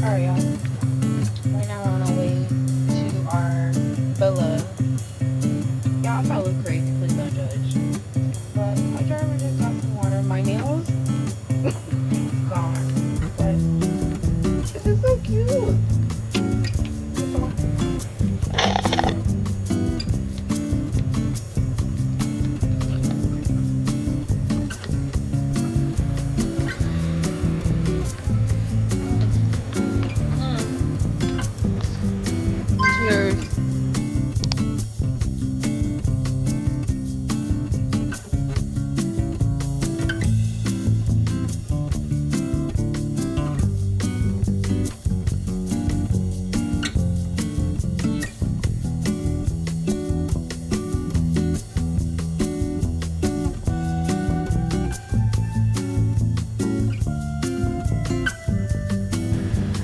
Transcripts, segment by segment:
Alright, y'all. Right now we're on our way to our villa. Y'all, if I look crazy, please don't judge. But my driver just got some water. My nails gone. But this is so cute. Cheers.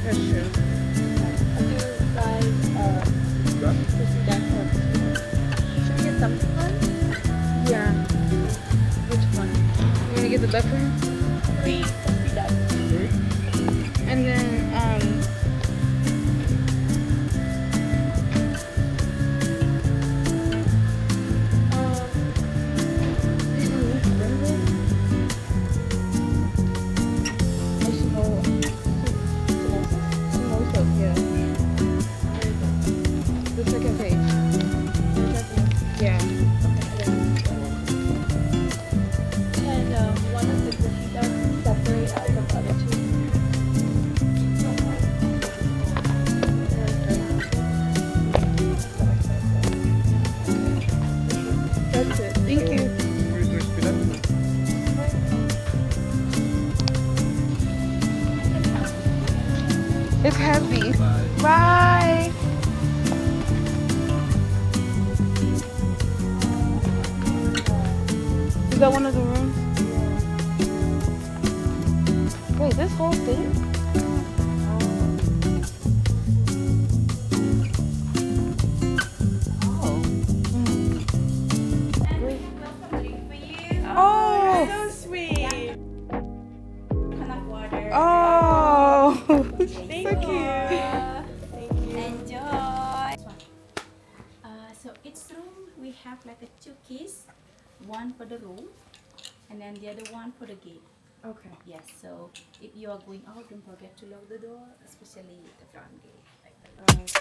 That's true. Should we get something fun? Yeah. Which one? You wanna get the bedroom? Wait. And then yeah. The second page. Yeah. And one of the cookie does separate out of other two. That's it. Thank you. It's heavy. Bye. Is that one of the rooms? Wait, this whole thing? Oh. Oh. So sweet. Enough water. Oh. Thank So you. cute. Thank you. Enjoy. So each room we have like a 2 keys, one for the room, and then the other one for the gate. Okay. Yes. So if you are going out, don't forget to lock the door, especially the front gate. Like that. Okay.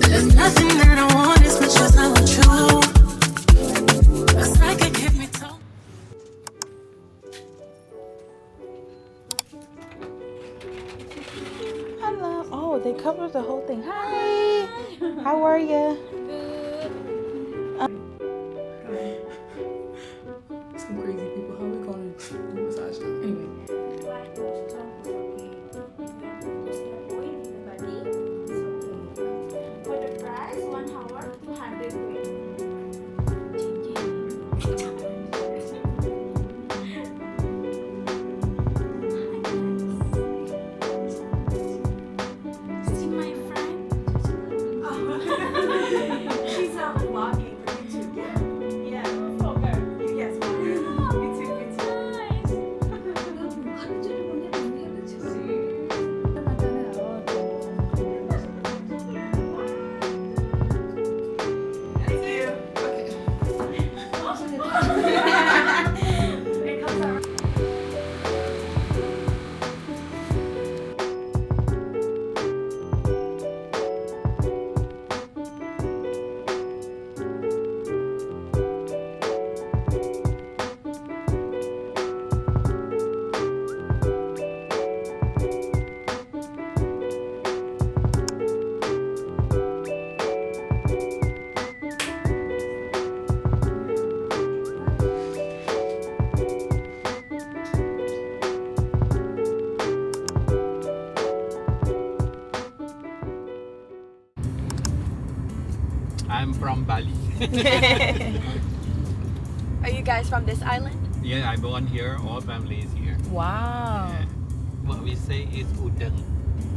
There's nothing that I want as much as I want you. It's like it hit me too. Hello. Oh, they covered the whole thing. Hi. How are you? Some crazy people. How we calling massage? Anyway. For the price, 1 hour, 200. See my friend? I'm from Bali. Are you guys from this island? Yeah, I born here. All family is here. Wow. Yeah. What we say is udang.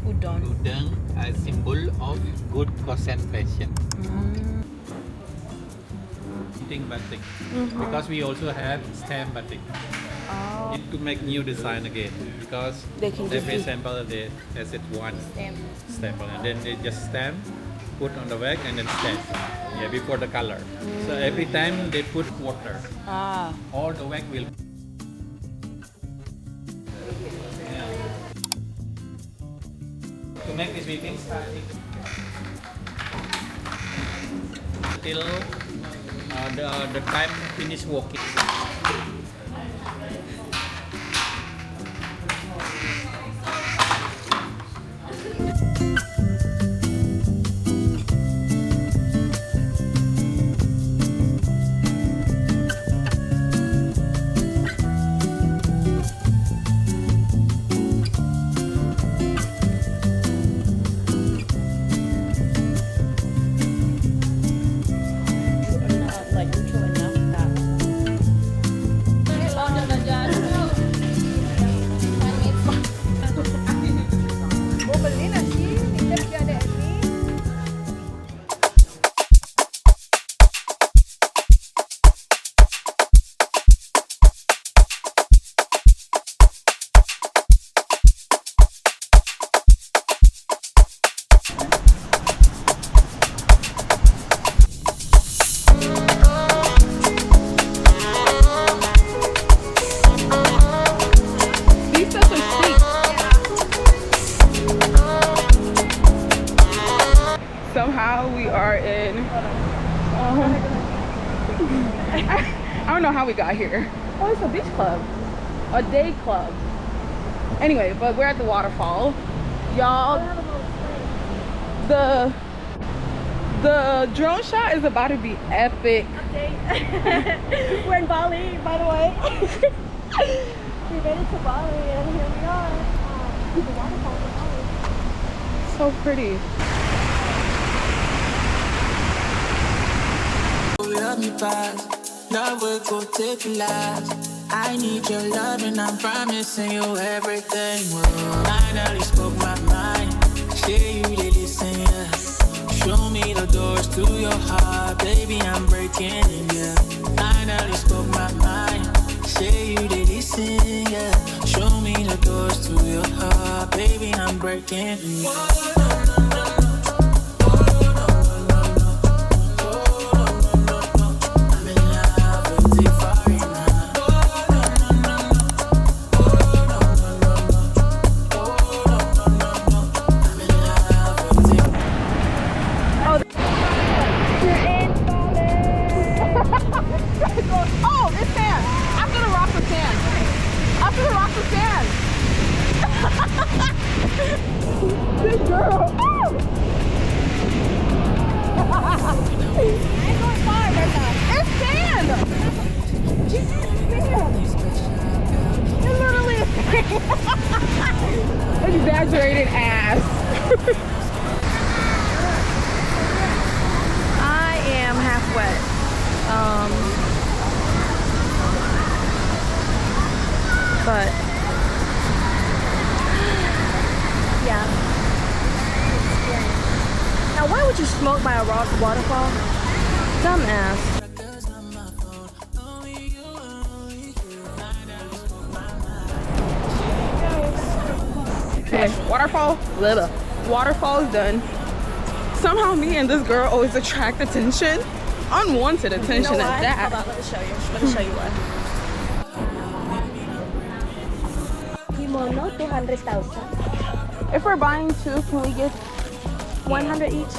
Udon. Udang, a symbol of good concentration. Eating batik. Because we also have stamp batik. Oh. Need to make new design again because They can the just face do- sample they as it one stamp and then they just stamp, put on the wax and then stamp. Yeah, before the color. So every time they put water, Ah. all the wax will. Yeah. To make this weaving starting till the time finish working. Like neutral enough that. These stuff are sweet. Somehow we are in. I don't know how we got here. Oh, it's a beach club, a day club. Anyway, but we're at the waterfall, y'all. The drone shot is about to be epic. We're in Bali, by the way. We made it to Bali and here we are. The waterfall in Bali. So pretty. Love me fast, love will go take you last. I need your love and I'm promising you everything. Finally spoke my mind, say you did listen, yeah. Show me the doors to your heart, baby, I'm breaking in, yeah. Finally spoke my mind, say you did listen, yeah. Show me the doors to your heart, baby, I'm breaking in, yeah. Oh, it's sand. After the rocks of sand. After the rocks of sand. This girl. Oh! I'm going far, Bertha. It's sand. It's literally a sand. Exaggerated ass. I am half wet. But Yeah. Now, why would you smoke by a rock waterfall? dumbass. Okay, waterfall. Little. Waterfall is done. Somehow me and this girl always attract attention. Unwanted attention You know at why? that. Hold on, let me show you. Let me show you why. Kimono, 200,000. If we're buying two, can we get 100 each?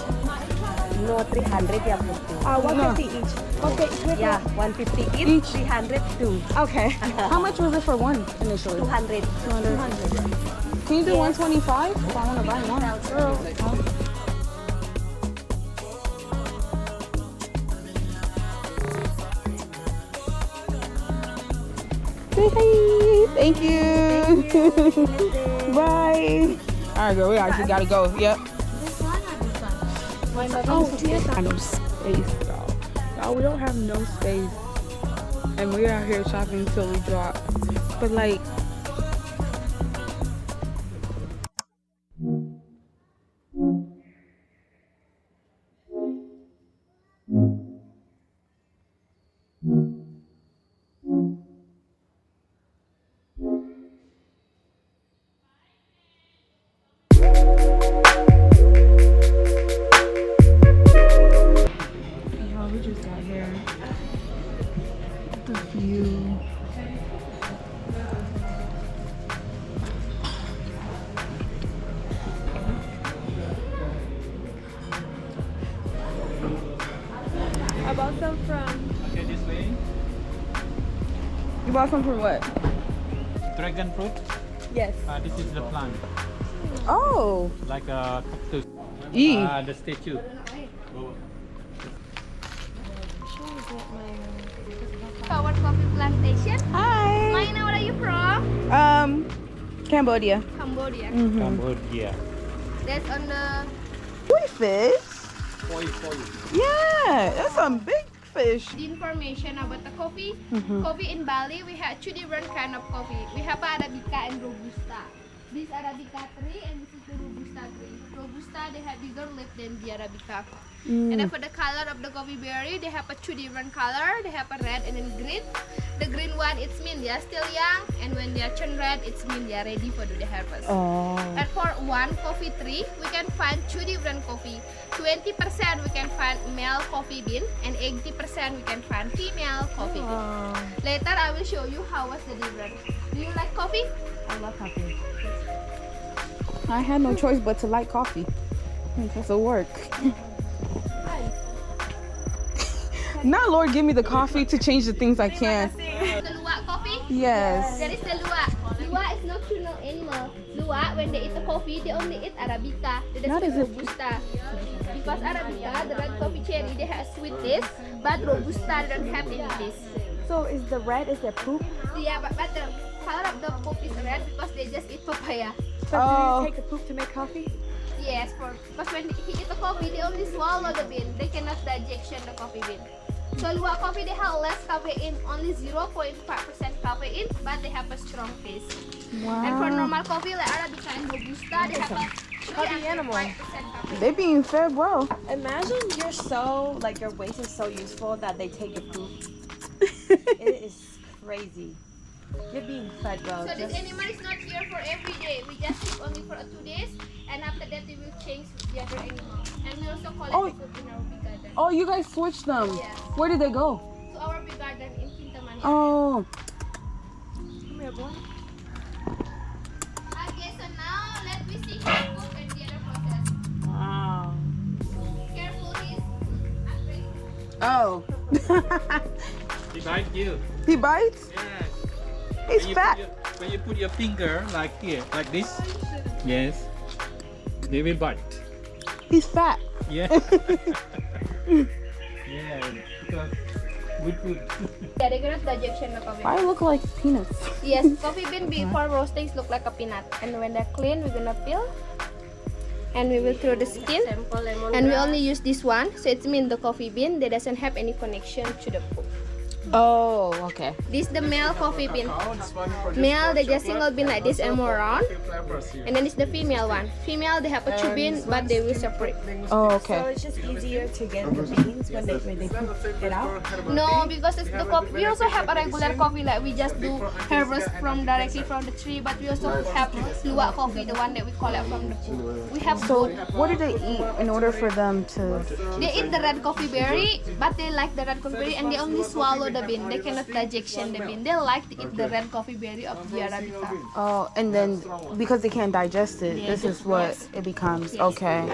No, 300 yeah, 150 each. Okay, Yeah. 150 each, Each. 300 two. Okay. How much was it for one initially? 200. 200. Can you do 125 if I want to buy one? Say hi. Thank you. Bye. All right, girl. We actually gotta go. Yep. Oh, space, y'all. Y'all, we don't have no space. And we're out here shopping till we drop. But like, y'all, we just got here. The view. I bought some from. Okay, this way. You bought some from what? Dragon fruit. Yes. This is the plant, Oh. like a cactus. The statue. Our coffee plantation. Hi. Maina, where are you from? Cambodia. Cambodia. Cambodia. That's on the. Koi fish? Koi. Yeah, that's some big fish. The information about the coffee. Coffee in Bali, we have two different kind of coffee. We have Arabica and Robusta. This Arabica tree and this is the Robusta tree. Robusta, they have bigger leaf than the Arabica. And then for the color of the coffee berry, they have a two different color. They have a red and then green. The green one, it's mean they are still young, and when they are turn red, it's mean they are ready for the harvest. Oh. And for one coffee tree, we can find two different coffee. 20% we can find male coffee bean, and 80% we can find female coffee bean. Later, I will show you how was the difference. Do you like coffee? I love coffee. I had no choice but to like coffee. Because of work. Now, Lord, give me the coffee to change the things I can. The luwak coffee? Yes. There is the luwak. Luwak is nocturnal animal. Luwak, when they eat the coffee, they only eat Arabica. They don't eat Robusta. Because Arabica, the red coffee cherry, they have sweet taste, but Robusta they don't have any taste. So is the red, is there poop? Yeah, but the color of the poop is red because they just eat papaya. So do you take the poop to make coffee? Yes, because when he eat the coffee, they only swallow the bean. They cannot digestion the coffee bean. So luwak coffee, they have less caffeine, only 0.5% caffeine, but they have a strong taste. Wow. And for normal coffee like Arabica and Robusta, they have a 3.5% caffeine. They being fed well. Imagine you're so, like your waste is so useful that they take your poop. It is crazy. You're being fed well. So this animal is not here for every day. We just keep only for 2 days, and after that we will change the other animal. And we also collect the food in our big garden. Oh, you guys switched them. Yes. Where did they go? To our big garden in Kintamani. Oh. Come here, boy. Okay, so now let me see his food and the other process. Wow. Careful, he's afraid. Oh. He bites you. He bites? Yes. He's When you fat. when you put your finger like here, like this, yes, they will bite. He's fat. Yeah. Yeah, because good food. Yeah, they cannot digestion the coffee. I look like peanuts. Yes, coffee bean before roasting look like a peanut. And when they're clean, we're gonna peel. And we will throw the skin. And we only use this one. So it means the coffee bean, they doesn't have any connection to the poop. Oh, okay. This is the male coffee bean. Male, they just single bean like this and more round. And then it's the female one. Female, they have a two bean, but they will separate. Oh, So okay. it's just easier to get the beans when they poop it out. No, because it's the coffee. We also have a regular coffee, like we just do harvest from directly from the tree. But we also have luwak coffee, the one that we collect from the poop. We have So, both. what do they eat in order for them to? They eat the red coffee berry, but they like the red coffee berry, and they only swallow the bean. They cannot digestion the bean. They like to eat the red coffee berry of the Arabica. Oh, and then because they can't digest it, this is what it becomes. Okay.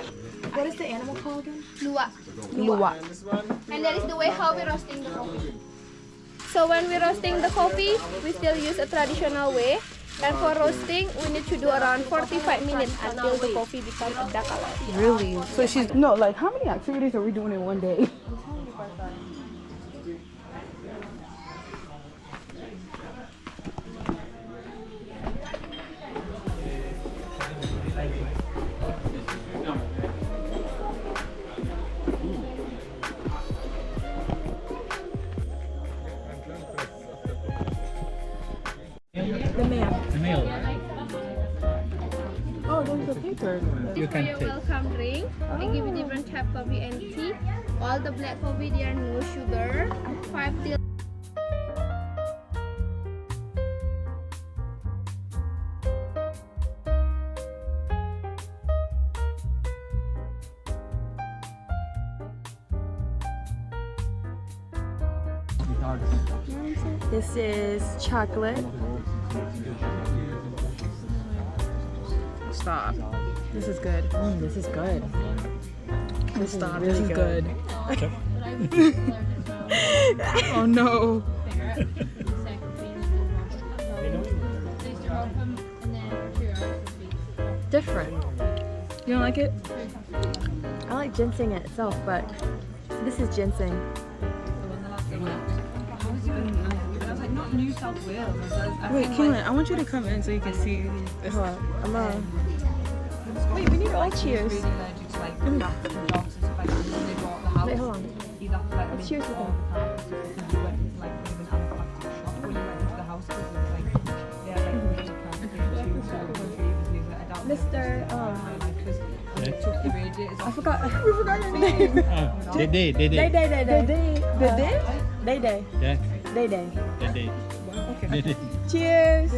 What is the animal called again? Luwak. Luwak. And that is the way how we roasting the coffee. So when we roasting the coffee, we still use a traditional way. And for roasting, we need to do around 45 minutes until the coffee becomes a dark color. Really? So she's no, like how many activities are we doing in one day? the paper. You For can your take. welcome drink, we give you different type coffee and tea. All the black coffee, they are no sugar. 5 till This is chocolate. Stop. This is good. This is good. Stop. This is good. Oh no. Different. You don't like it? I like ginseng itself, but this is ginseng. Wait, Keelan, I want you to come in so you can see this. Hold on. Wait, we need all cheers. Wait, hold on. Let's cheers with them. Mr. I forgot. We forgot your name. Day. Day. Yeah. Day. Okay. Cheers.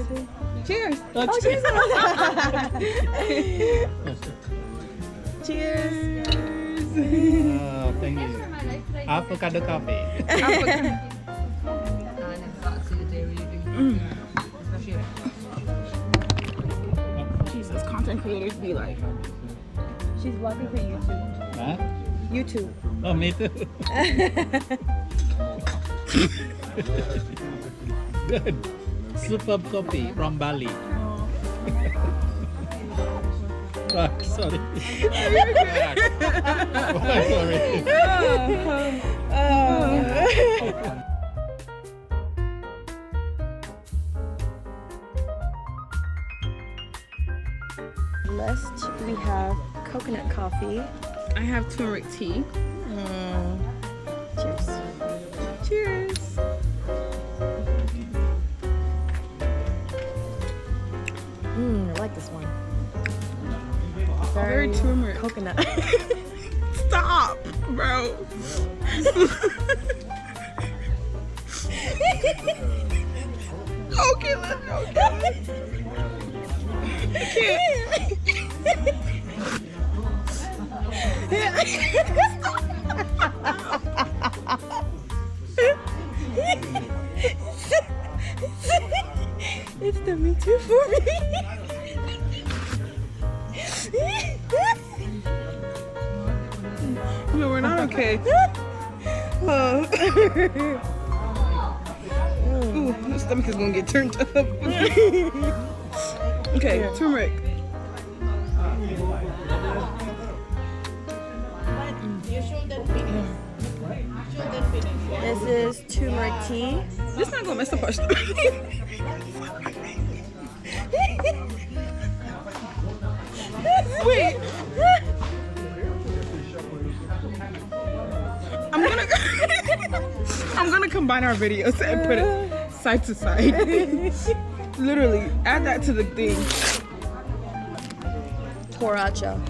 Cheers. Oh, cheers. Cheers. Oh, thank you. Avocado coffee. Jesus, content creators be like. She's vlogging for YouTube. Huh? YouTube. Oh, me too. Good. Superb coffee from Bali. Ah, sorry. Sorry. List, we have coconut coffee. I have turmeric tea. Cheers. Cheers. I like this one. Very turmeric. Coconut. Stop, bro. Okay, let's go. I It's the Me Too for me. No, we're not okay. Ooh, my stomach is gonna get turned up. Okay, turmeric. This is turmeric tea. This not gonna mess up our stomach. Wait. I'm gonna combine our videos and put it side to side. Literally, add that to the thing. Toracha.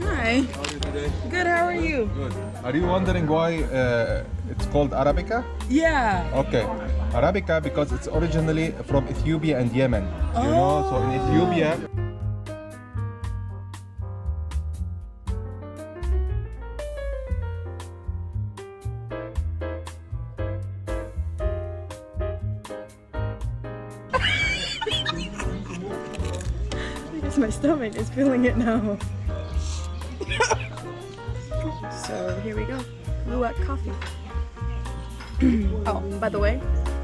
Hi. Good, how are you? Good. Are you wondering why it's called Arabica? Yeah. Okay. Arabica because it's originally from Ethiopia and Yemen. You know, so in Ethiopia. Because my stomach is feeling it now. So here we go. Luwak coffee. Oh, by the way,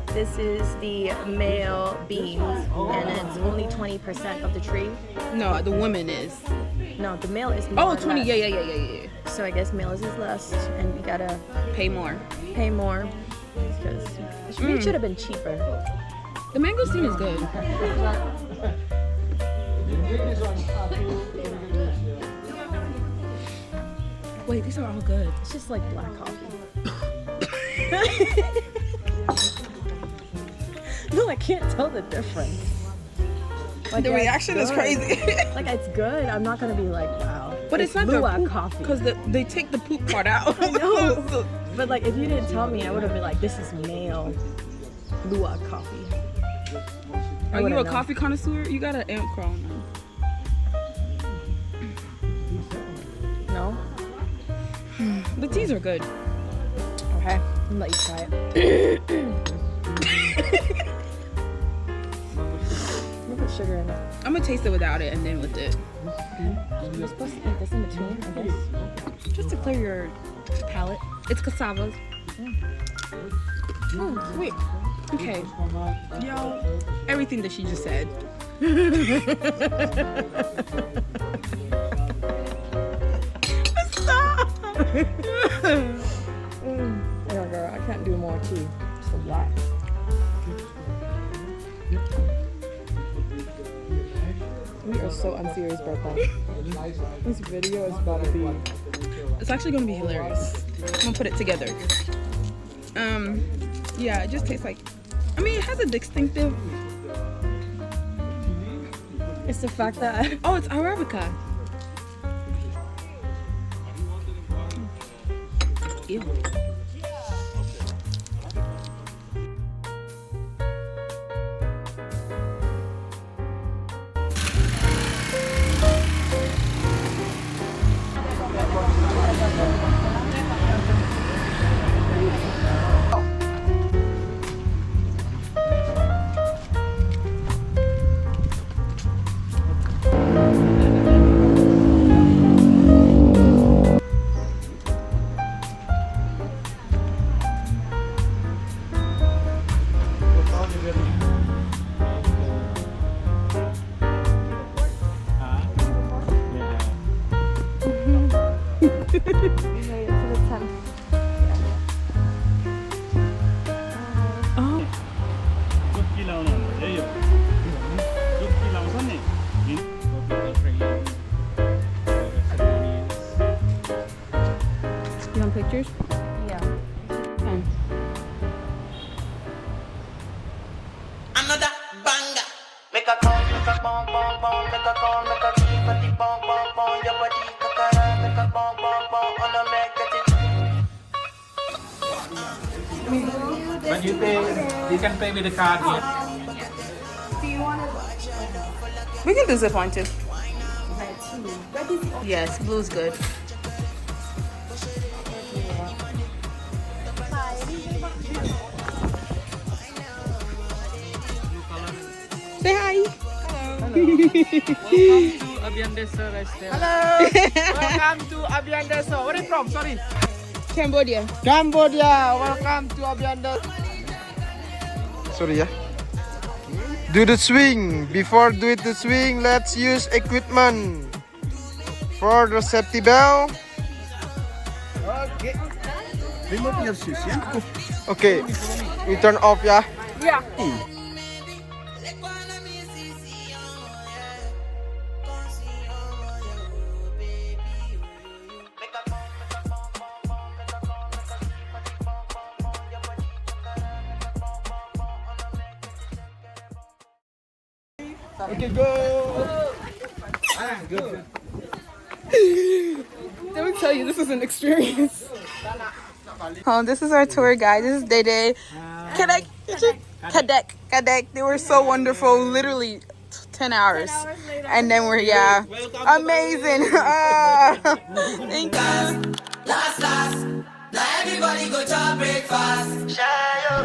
this is the male beans, and it's only 20% of the tree. No, the woman is. No, the male is more. Oh, 20. less. Yeah. So I guess male is less, and we gotta Pay more. pay more because it should have been cheaper. The mangosteen is good. Wait, these are all good. It's just like black coffee. No, I can't tell the difference. Like, The yeah, it's reaction is good. crazy. Like, it's good. I'm not gonna be like, wow. But it's not luwak the poop coffee. because they take the poop part out. I know. But like, if you didn't tell me, I would have been like, this is male luwak coffee. Are you a coffee connoisseur? You got an ant crawl now. No? The teas are good. Okay, I'm gonna let you try it. I'm gonna put sugar in it. I'm gonna taste it without it and then with it. You're supposed to eat this in between, I guess. Just to clear your palate. It's cassava. Oh, wait. Okay. Yo, everything that she just said. Stop! Yeah, girl, I can't do more tea. It's a lot. We are so unserious about that. This video is about to be... It's actually gonna be hilarious. I'm gonna put it together. Yeah, it just tastes like, I mean, it has a distinctive, It's the fact that... oh, it's Arabica. Ew. You want pictures? Yeah. Another banger. Make a call, make a bong bong bong, make a call, make a keep a the bong bong bong, your body kakara, make a bong bong bong, on a make it. When you pay, you can pay with the card here. We can do zip line too. Yes, blue's good. Say hi. Hello. Welcome to Abiandesa. Where are you from? Sorry. Cambodia. Cambodia. Welcome to Abiandesa. Sorry, yeah. Do the swing. Before do it the swing, let's use equipment. For the safety belt. Okay. Remove your shoes, yeah? Okay. We turn off, yeah. Yeah. Okay, go. Good. Let me tell you, this is an experience. Oh, this is our tour guide. This is Dede. Kadek. They were so wonderful. Literally 10 hours. And then we're, yeah. Amazing. Thank you. Last, now everybody go to breakfast. Shayo.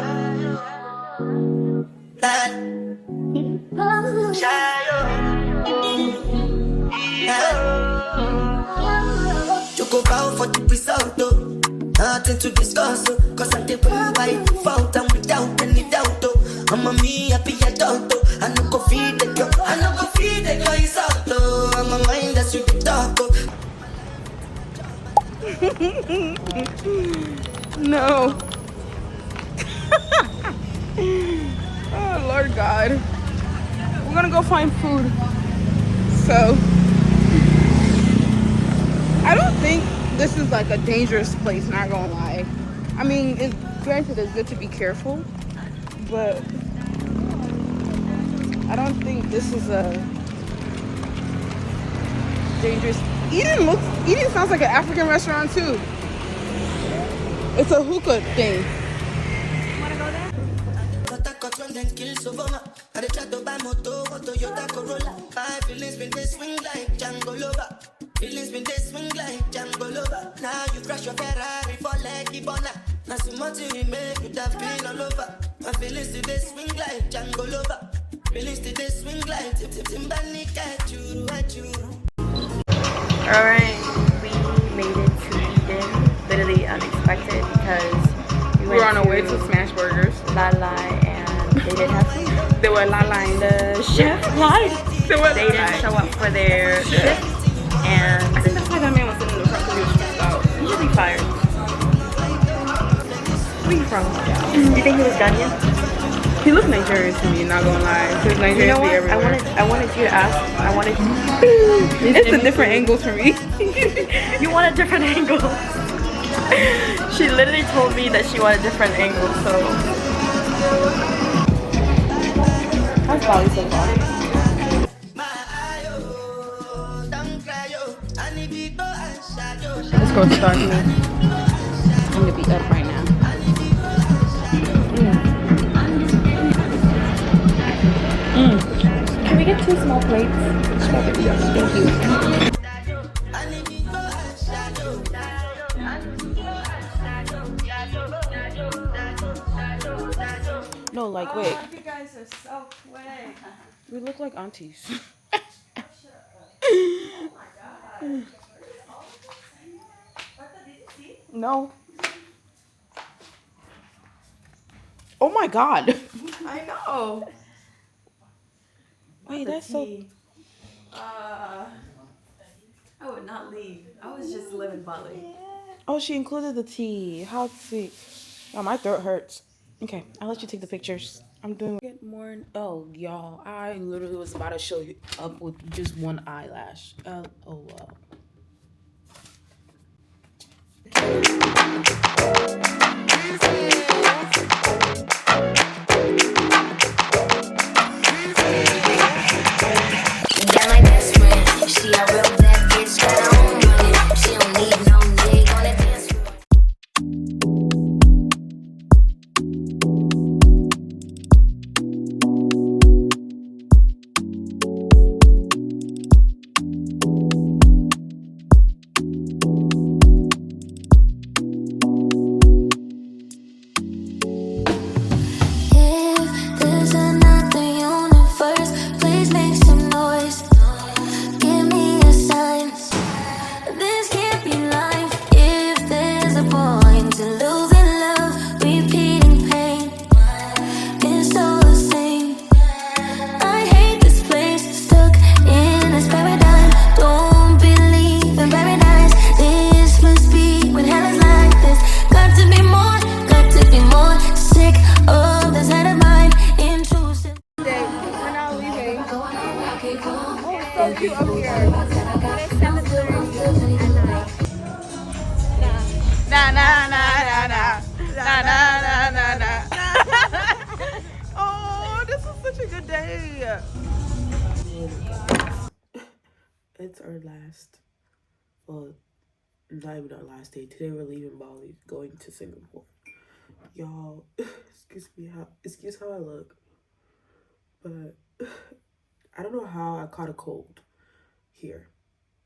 You go bow for the result, though. Nothing to discuss, oh. Cause I did what by default and without any doubt, oh. I'm a me happy adult, oh. I no go feed the girl, it's out, oh. I'm a mind that's with the dark, oh. No. Oh, Lord God. We're gonna go find food. So, I don't think this is like a dangerous place, not gonna lie. I mean, granted it's good to be careful, but I don't think this is a dangerous. Eden sounds like an African restaurant too. It's a hookah thing. Feelings been they swing like Django Lover. Now you crash your Ferrari for like Ibona. Now so much you make you have been all over. My feelings today swing like Django Lover. Feelings today swing like Timbani at you. Alright, we made it to Eden. Literally unexpected because we were on our way to Smash Burgers. Lala and they didn't have food. They were Lala and The chef lied. They didn't show up for their shift. And I think that's why that man was sitting in the front because he was stressed out. he should be fired. Where you from? Do you think he was done yet? He looked Nigerian to me, not gonna lie. Because Nigerians You know be what? everywhere. I wanted you to ask. It's the different angles for me. You want a different angle. She literally told me that she wanted a different angle, so. How's Bali so far? Let's go start me. I'm gonna be up right now. Can we get 2 small plates? Thank you. No, like, wait. You guys are so quick. We look like aunties. No. Oh my god. I know. Wait, that's so. I would not leave. I was just living Bali. Oh, she included the tea. How sweet. Oh, my throat hurts. Okay, I'll let you take the pictures. I'm doing. Get more. Oh, y'all, I literally was about to show you up with just one eyelash. Oh wow. Got my best friend. She a real bad bitch, got her own money. She don't need no nigga on the dance floor. If there's another universe, please make some noise. Give me a sign. This can't be life. If there's a point to losing love, repeating pain, it's all the same. I hate this place, stuck in this paradigm. Don't believe in paradise. This must be when hell is like this. Got to be more, got to be more. Sick of this head of mine. Intrusive. We're not leaving. Oh, so cute up here. It's 7:30 at night. Na na na na na na na na na na. Oh, this is such a good day. It's our last, well, not even our last day. Today we're leaving Bali, going to Singapore. Y'all, excuse how I look, but I don't know how I caught a cold here.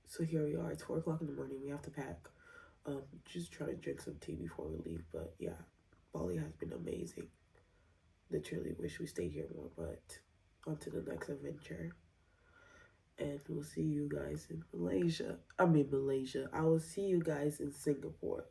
So here we are. It's 4 o'clock in the morning. We have to pack. Just trying to drink some tea before we leave. But yeah, Bali has been amazing. Literally wish we stayed here more, but on to the next adventure. And we'll see you guys in Malaysia. I will see you guys in Singapore.